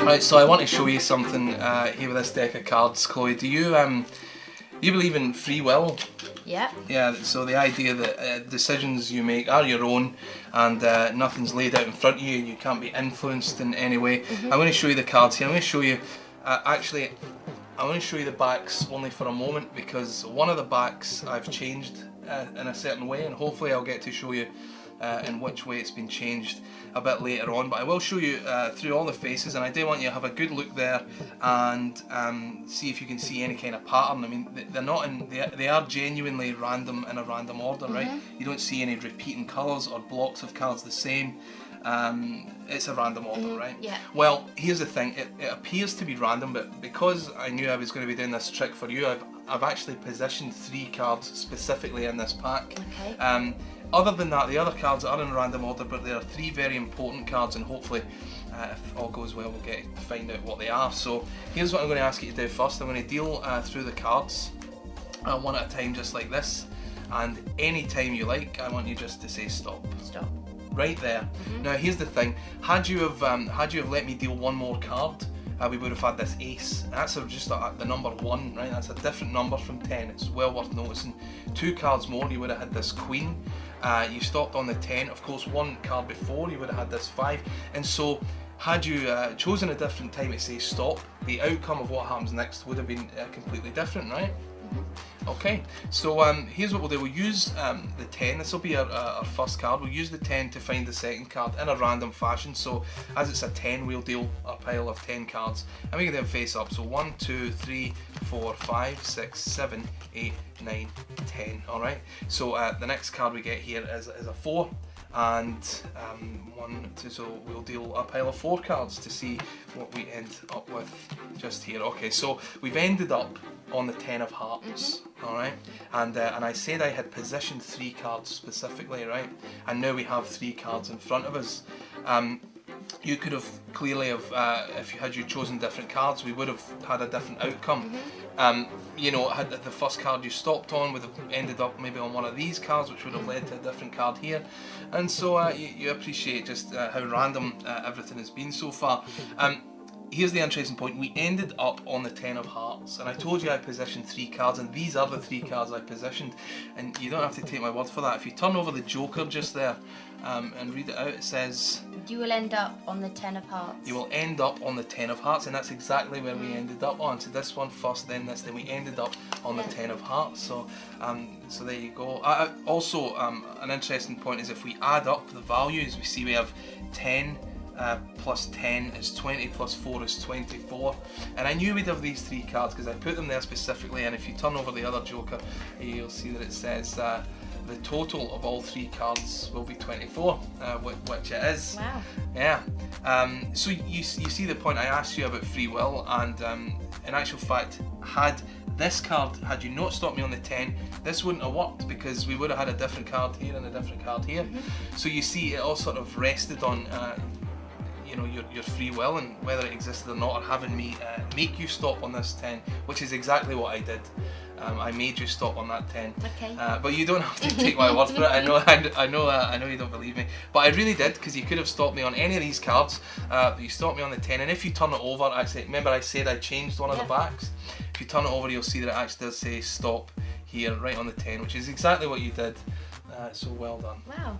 Right, so I want to show you something here with this deck of cards, Chloe. Do you believe in free will? Yeah. Yeah, so the idea that decisions you make are your own and nothing's laid out in front of you, you can't be influenced in any way. I'm going to show you the cards here. I'm going to show you, actually, I'm going to show you the backs only for a moment because one of the backs I've changed in a certain way, and hopefully I'll get to show you in which way it's been changed a bit later on, but I will show you through all the faces, and I do want you to have a good look there and see if you can see any kind of pattern. I mean, they're not in, they are genuinely random in a random order, right? You don't see any repeating colours or blocks of cards the same. It's a random order, right? Yeah. Well, here's the thing, it appears to be random, but because I knew I was going to be doing this trick for you, I've actually positioned 3 cards specifically in this pack. Okay. Other than that, the other cards are in random order, but there are 3 very important cards, and hopefully, if all goes well, we'll get to find out what they are. So here's what I'm going to ask you to do first. I'm going to deal through the cards one at a time, just like this, and any time you like, I want you just to say stop. Stop. Right there. Now here's the thing, had you have let me deal one more card, we would have had this ace. That's just the number 1, right? That's a different number from 10. It's well worth noticing. 2 cards more, you would have had this queen. You stopped on the 10. Of course, 1 card before, you would have had this 5. And so, had you chosen a different time to say stop, the outcome of what happens next would have been completely different, right? Okay, so here's what we'll do. We'll use the 10. This will be our first card. We'll use the 10 to find the second card in a random fashion. So as it's a 10, we'll deal a pile of 10 cards, and we can then face up. So 1, 2, 3, 4, 5, 6, 7, 8, 9, 10. All right. So the next card we get here is a 4. And 1, 2, so we'll deal a pile of 4 cards to see what we end up with just here. Okay, so we've ended up on the 10 of hearts, alright? And I said I had positioned 3 cards specifically, right? And now we have 3 cards in front of us. You could have clearly if you had chosen different cards, we would have had a different outcome. You know, had the first card you stopped on would have ended up maybe on one of these cards, which would have led to a different card here. And so you appreciate just how random everything has been so far. Here's the interesting point. We ended up on the 10 of hearts, and I told you I positioned 3 cards, and these are the 3 cards I positioned, and you don't have to take my word for that. If you turn over the Joker just there and read it out, it says you will end up on the 10 of hearts. You will end up on the 10 of hearts, and that's exactly where we ended up on. So this one first, then this, then we ended up on the 10 of hearts. So so there you go. Also, an interesting point is if we add up the values, we see we have 10 plus 10 is 20, plus 4 is 24, and I knew we'd have these 3 cards because I put them there specifically. And if you turn over the other Joker, you'll see that it says the total of all 3 cards will be 24, which it is. Wow. Yeah. So you see the point. I asked you about free will, and in actual fact, had you not stopped me on the 10, this wouldn't have worked because we would have had a different card here and a different card here. So you see, it all sort of rested on you know, your free will and whether it existed or not, or having me make you stop on this 10, which is exactly what I did. I made you stop on that 10. Okay. But you don't have to take my word for it. I know you don't believe me, but I really did, because you could have stopped me on any of these cards. You stopped me on the 10, and if you turn it over, actually, remember I said I changed one of the backs. If you turn it over, you'll see that it actually does say stop here, right on the 10, which is exactly what you did. So well done. Wow.